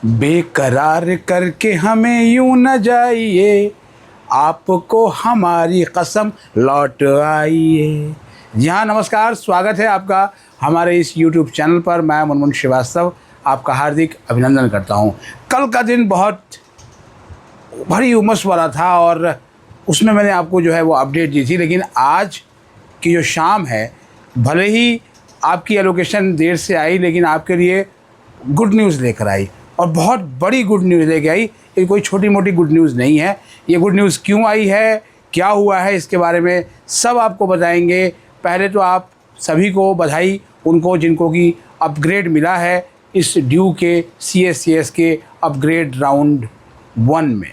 बेकरार करके हमें यूं न जाइए, आपको हमारी कसम लौट आइए। जी हाँ, नमस्कार, स्वागत है आपका हमारे इस YouTube चैनल पर। मैं मुनमुन श्रीवास्तव आपका हार्दिक अभिनंदन करता हूँ। कल का दिन बहुत भारी उमस वाला था और उसमें मैंने आपको जो है वो अपडेट दी थी, लेकिन आज की जो शाम है, भले ही आपकी एलोकेशन देर से आई, लेकिन आपके लिए गुड न्यूज़ लेकर आई और बहुत बड़ी गुड न्यूज़ लेके आई। ये कोई छोटी मोटी गुड न्यूज़ नहीं है। ये गुड न्यूज़ क्यों आई है, क्या हुआ है, इसके बारे में सब आपको बताएंगे। पहले तो आप सभी को बधाई, उनको जिनको कि अपग्रेड मिला है इस ड्यू के CSCS के अपग्रेड राउंड 1 में।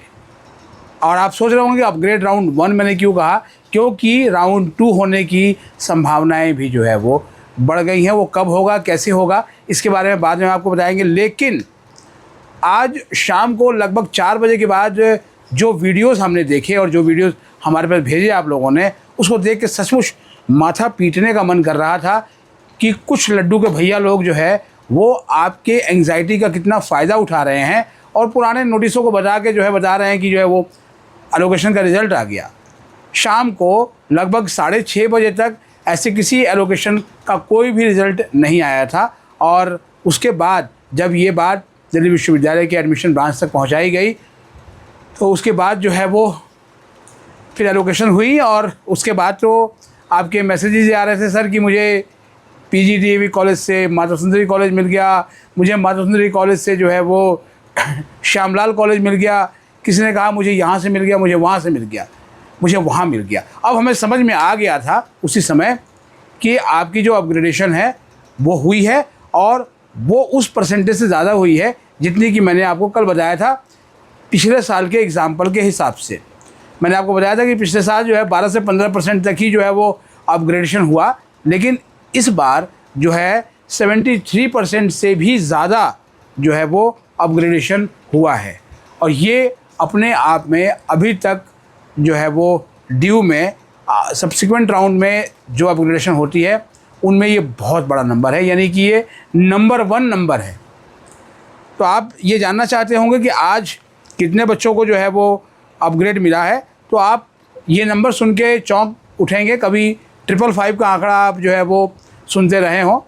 और आप सोच रहे होंगे अपग्रेड राउंड 1 मैंने क्यों कहा, क्योंकि राउंड 2 होने की संभावनाएं भी जो है वो बढ़ गई हैं। वो कब होगा, कैसे होगा, इसके बारे में बाद में आपको बताएंगे। लेकिन आज शाम को लगभग 4 बजे के बाद जो वीडियोस हमने देखे और जो वीडियोस हमारे पास भेजे आप लोगों ने, उसको देख के सचमुच माथा पीटने का मन कर रहा था कि कुछ लड्डू के भैया लोग जो है वो आपके एंग्जाइटी का कितना फ़ायदा उठा रहे हैं और पुराने नोटिसों को बता के जो है बता रहे हैं कि जो है वो एलोकेशन का रिज़ल्ट आ गया। शाम को लगभग 6:30 बजे तक ऐसे किसी एलोकेशन का कोई भी रिज़ल्ट नहीं आया था और उसके बाद जब ये बात दिल्ली विश्वविद्यालय के एडमिशन ब्रांच तक पहुंचाई गई तो उसके बाद जो है वो फिर एलोकेशन हुई और उसके बाद तो आपके मैसेजेस आ रहे थे सर कि मुझे PGDAV कॉलेज से माता सुंदरी कॉलेज मिल गया, मुझे माता सुंदरी कॉलेज से जो है वो श्यामलाल कॉलेज मिल गया, किसी ने कहा मुझे यहाँ से मिल गया, मुझे वहाँ से मिल गया, मुझे वहाँ मिल गया। अब हमें समझ में आ गया था उसी समय कि आपकी जो अपग्रेडेशन है वो हुई है और वो उस परसेंटेज से ज़्यादा हुई है जितनी कि मैंने आपको कल बताया था। पिछले साल के एग्ज़ाम्पल के हिसाब से मैंने आपको बताया था कि पिछले साल जो है 12 से 15% तक ही जो है वो अपग्रेडेशन हुआ, लेकिन इस बार जो है 73% से भी ज़्यादा जो है वो अपग्रेडेशन हुआ है। और ये अपने आप में अभी तक जो है वो ड्यू में सब्सिक्वेंट राउंड में जो अपग्रेडेशन होती है उनमें ये बहुत बड़ा नंबर है, यानी कि ये नंबर 1 नंबर है। तो आप ये जानना चाहते होंगे कि आज कितने बच्चों को जो है वो अपग्रेड मिला है, तो आप ये नंबर सुन के चौंक उठेंगे। कभी 555 का आंकड़ा आप जो है वो सुनते रहे हों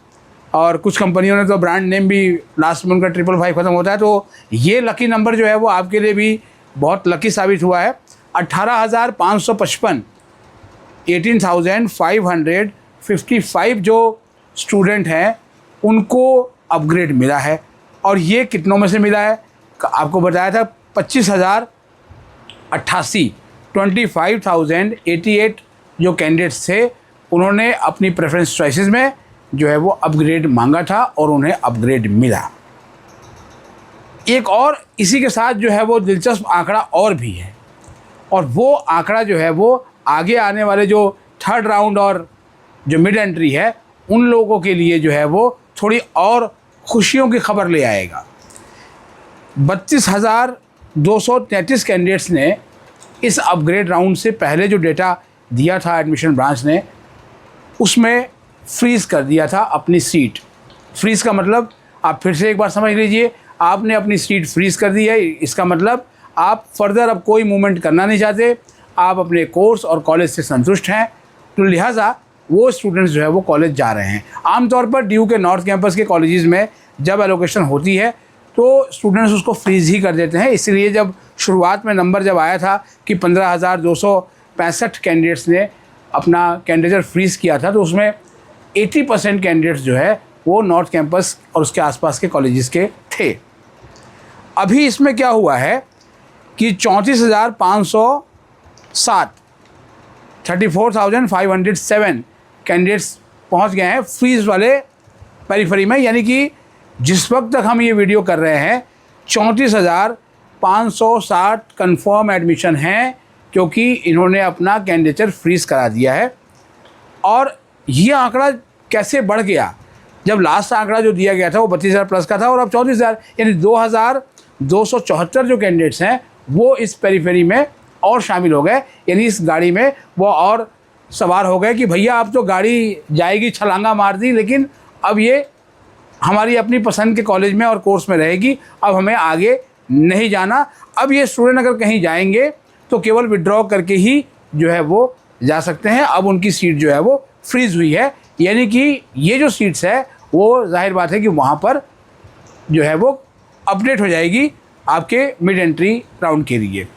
और कुछ कंपनियों ने तो ब्रांड नेम भी लास्ट में उनका 555 ख़त्म होता है, तो ये लकी नंबर जो है वो आपके लिए भी बहुत लकी साबित हुआ है। 18,555 18,555 जो स्टूडेंट हैं उनको अपग्रेड मिला है। और ये कितनों में से मिला है, आपको बताया था 25,088 25,088 जो कैंडिडेट्स थे उन्होंने अपनी प्रेफरेंस चॉइसेस में जो है वो अपग्रेड मांगा था और उन्हें अपग्रेड मिला। एक और इसी के साथ जो है वो दिलचस्प आंकड़ा और भी है, और वो आंकड़ा जो है वो आगे आने वाले जो 3rd राउंड और जो मिड एंट्री है उन लोगों के लिए जो है वो थोड़ी और खुशियों की खबर ले आएगा। 32,233 कैंडिडेट्स ने इस अपग्रेड राउंड से पहले जो डेटा दिया था एडमिशन ब्रांच ने, उसमें फ्रीज़ कर दिया था अपनी सीट। फ्रीज़ का मतलब आप फिर से एक बार समझ लीजिए, आपने अपनी सीट फ्रीज़ कर दी है। इसका मतलब आप फर्दर अब कोई मूवमेंट करना नहीं चाहते, आप अपने कोर्स और कॉलेज से संतुष्ट हैं, तो लिहाजा वो स्टूडेंट्स जो है वो कॉलेज जा रहे हैं। आमतौर पर ड्यू के नॉर्थ कैंपस के कॉलेजेस में जब एलोकेशन होती है तो स्टूडेंट्स उसको फ्रीज़ ही कर देते हैं। इसलिए जब शुरुआत में नंबर जब आया था कि 15,265 कैंडिडेट्स ने अपना कैंडिडेचर फ्रीज़ किया था, तो उसमें 80% कैंडिडेट्स जो है वो नॉर्थ कैंपस और उसके आसपास के कॉलेजेस के थे। अभी इसमें क्या हुआ है कि 34,507 34,507 कैंडिडेट्स पहुंच गए हैं फ्रीज़ वाले पेरिफेरी में, यानी कि जिस वक्त तक हम ये वीडियो कर रहे हैं 34,560 कंफर्म एडमिशन हैं, क्योंकि इन्होंने अपना कैंडिडेचर फ्रीज़ करा दिया है। और ये आंकड़ा कैसे बढ़ गया, जब लास्ट आंकड़ा जो दिया गया था वो 32,000 प्लस का था और अब 34,000, यानी 2,274 जो कैंडिडेट्स हैं वो इस पेरिफेरी में और शामिल हो गए, यानी इस गाड़ी में वो और सवार हो गए कि भैया अब तो गाड़ी जाएगी, छलांगा मार दी, लेकिन अब ये हमारी अपनी पसंद के कॉलेज में और कोर्स में रहेगी, अब हमें आगे नहीं जाना। अब ये स्टूडेंट अगर कहीं जाएंगे तो केवल विड्रॉ करके ही जो है वो जा सकते हैं। अब उनकी सीट जो है वो फ्रीज़ हुई है, यानी कि ये जो सीट्स है वो जाहिर बात है कि वहाँ पर जो है वो अपडेट हो जाएगी आपके मिड एंट्री राउंड के लिए।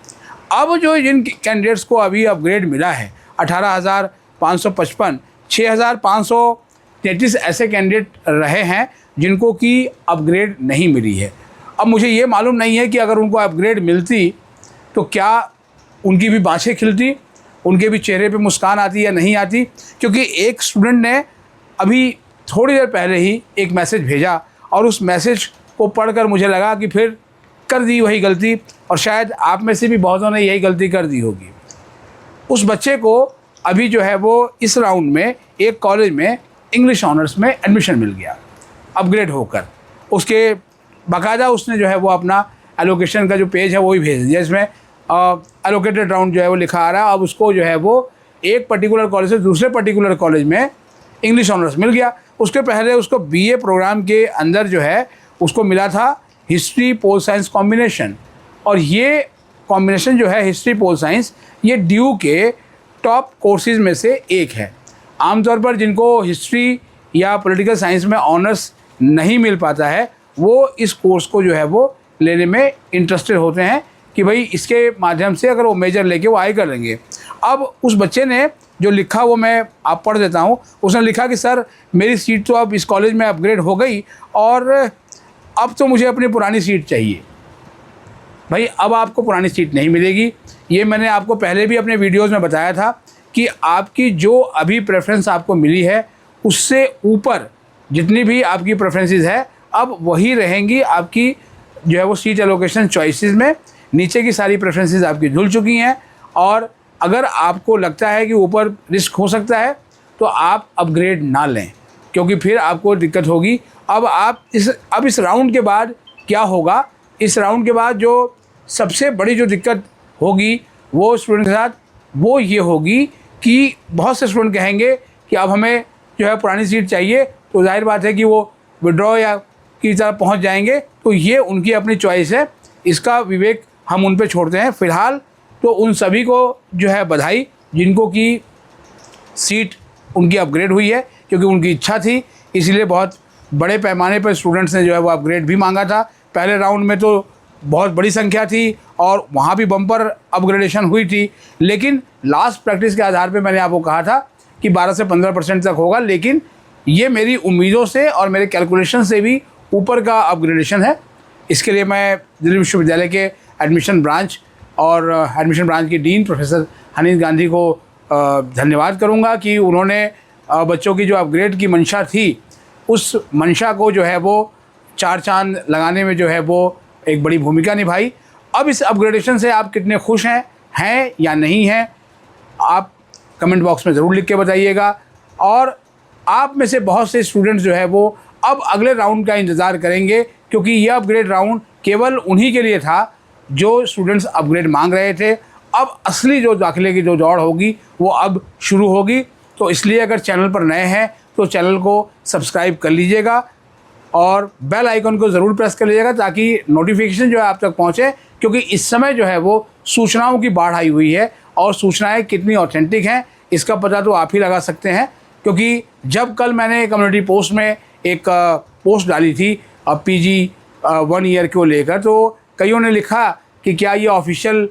अब जो जिन कैंडिडेट्स को अभी अपग्रेड मिला है 18,555, 6,533 ऐसे कैंडिडेट रहे हैं जिनको कि अपग्रेड नहीं मिली है। अब मुझे ये मालूम नहीं है कि अगर उनको अपग्रेड मिलती तो क्या उनकी भी बाँछें खिलती, उनके भी चेहरे पे मुस्कान आती या नहीं आती। क्योंकि एक स्टूडेंट ने अभी थोड़ी देर पहले ही एक मैसेज भेजा और उस मैसेज को पढ़कर मुझे लगा कि फिर कर दी वही गलती, और शायद आप में से भी बहुतों ने यही गलती कर दी होगी। उस बच्चे को अभी जो है वो इस राउंड में एक कॉलेज में इंग्लिश ऑनर्स में एडमिशन मिल गया अपग्रेड होकर। उसके बाकायदा उसने जो है वो अपना एलोकेशन का जो पेज है वो ही भेज दिया, इसमें एलोकेटेड राउंड जो है वो लिखा आ रहा है। अब उसको जो है वो एक पर्टिकुलर कॉलेज से दूसरे पर्टिकुलर कॉलेज में इंग्लिश ऑनर्स मिल गया। उसके पहले उसको बीए प्रोग्राम के अंदर जो है उसको मिला था हिस्ट्री पोल साइंस कॉम्बिनेशन, और ये कॉम्बिनेशन जो है हिस्ट्री पोल साइंस ये ड्यू के टॉप कोर्सेज़ में से एक है। आमतौर पर जिनको हिस्ट्री या पॉलिटिकल साइंस में ऑनर्स नहीं मिल पाता है वो इस कोर्स को जो है वो लेने में इंटरेस्टेड होते हैं कि भाई इसके माध्यम से अगर वो मेजर लेके वो आगे कर लेंगे। अब उस बच्चे ने जो लिखा वो मैं आप पढ़ देता हूँ। उसने लिखा कि सर मेरी सीट तो अब इस कॉलेज में अपग्रेड हो गई और अब तो मुझे अपनी पुरानी सीट चाहिए। भाई अब आपको पुरानी सीट नहीं मिलेगी। ये मैंने आपको पहले भी अपने वीडियोज़ में बताया था कि आपकी जो अभी प्रेफरेंस आपको मिली है उससे ऊपर जितनी भी आपकी प्रेफरेंसेस है अब वही रहेंगी आपकी जो है वो सीट एलोकेशन चॉइसेस में। नीचे की सारी प्रेफरेंसेस आपकी धुल चुकी हैं, और अगर आपको लगता है कि ऊपर रिस्क हो सकता है तो आप अपग्रेड ना लें, क्योंकि फिर आपको दिक्कत होगी। अब इस राउंड के बाद क्या होगा, इस राउंड के बाद जो सबसे बड़ी जो दिक्कत होगी वो स्टूडेंट के साथ वो ये होगी कि बहुत से स्टूडेंट कहेंगे कि अब हमें जो है पुरानी सीट चाहिए, तो जाहिर बात है कि वो विड्रॉ या की तरफ पहुंच जाएंगे। तो ये उनकी अपनी चॉइस है, इसका विवेक हम उन पे छोड़ते हैं। फ़िलहाल तो उन सभी को जो है बधाई जिनको की सीट उनकी अपग्रेड हुई है, क्योंकि उनकी इच्छा थी, इसलिए बहुत बड़े पैमाने पर स्टूडेंट्स ने जो है वो अपग्रेड भी मांगा था। पहले राउंड में तो बहुत बड़ी संख्या थी और वहाँ भी बम्पर अपग्रेडेशन हुई थी, लेकिन लास्ट प्रैक्टिस के आधार पे मैंने आपको कहा था कि 12 से 15% तक होगा, लेकिन ये मेरी उम्मीदों से और मेरे कैलकुलेशन से भी ऊपर का अपग्रेडेशन है। इसके लिए मैं दिल्ली विश्वविद्यालय के एडमिशन ब्रांच और एडमिशन ब्रांच की डीन प्रोफेसर हनीफ गांधी को धन्यवाद करूंगा कि उन्होंने बच्चों की जो अपग्रेड की मंशा थी उस मंशा को जो है वो चार चांद लगाने में जो है वो एक बड़ी भूमिका निभाई। अब इस अपग्रेडेशन से आप कितने खुश हैं या नहीं हैं, आप कमेंट बॉक्स में ज़रूर लिख के बताइएगा। और आप में से बहुत से स्टूडेंट्स जो है वो अब अगले राउंड का इंतज़ार करेंगे, क्योंकि यह अपग्रेड राउंड केवल उन्हीं के लिए था जो स्टूडेंट्स अपग्रेड मांग रहे थे। अब असली जो दाखिले की जो दौड़ होगी वो अब शुरू होगी। तो इसलिए अगर चैनल पर नए हैं तो चैनल को सब्सक्राइब कर लीजिएगा और बेल आइकन को ज़रूर प्रेस कर लीजिएगा ताकि नोटिफिकेशन जो है आप तक पहुँचे, क्योंकि इस समय जो है वो सूचनाओं की बाढ़ आई हुई है और सूचनाएं कितनी ऑथेंटिक हैं इसका पता तो आप ही लगा सकते हैं। क्योंकि जब कल मैंने कम्युनिटी पोस्ट में एक पोस्ट डाली थी PG 1 ईयर को लेकर, तो कईयों ने लिखा कि क्या ये ऑफिशियल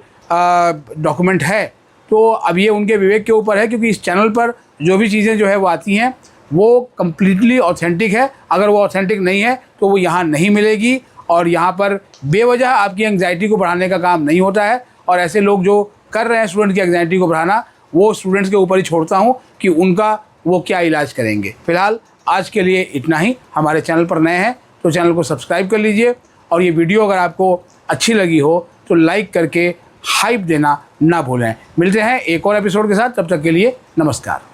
डॉक्यूमेंट है। तो अब ये उनके विवेक के ऊपर है, क्योंकि इस चैनल पर जो भी चीज़ें जो है वो आती हैं वो कम्प्लीटली ऑथेंटिक है। अगर वो ऑथेंटिक नहीं है तो वो यहाँ नहीं मिलेगी, और यहाँ पर बेवजह आपकी एंग्जाइटी को बढ़ाने का काम नहीं होता है। और ऐसे लोग जो कर रहे हैं स्टूडेंट की एंग्जाइटी को बढ़ाना, वो स्टूडेंट्स के ऊपर ही छोड़ता हूँ कि उनका वो क्या इलाज करेंगे। फ़िलहाल आज के लिए इतना ही। हमारे चैनल पर नए हैं तो चैनल को सब्सक्राइब कर लीजिए, और ये वीडियो अगर आपको अच्छी लगी हो तो लाइक करके हाइप देना ना भूलें। मिलते हैं एक और एपिसोड के साथ, तब तक के लिए नमस्कार।